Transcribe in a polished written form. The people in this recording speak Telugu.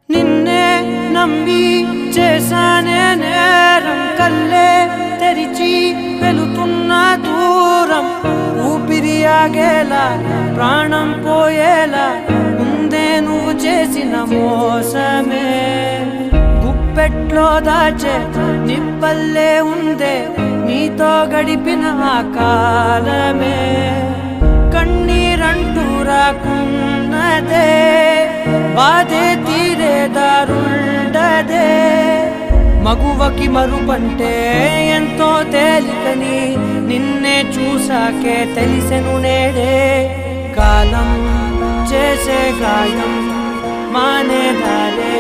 నిన్నే నమ్మి చేశానే నేరం కల్లే తెరిచి వెళుతున్న దూరం ఊపిరి ఆగేలా ప్రాణం పోయేలా ముందే నువ్వు చేసిన మోసమే గుప్పెట్లో దాచే నిప్పల్లే ఉందే నీతో గడిపిన ఆ కాలమే కన్నీరంటూ రాకున్నదే బాధే తీరే దారుండదే మగువకి మరుపంటే ఎంతో తేలికని నిన్నే చూసాకే తెలిసెను నేడే కాలం చేసే గాయం మానేదాలే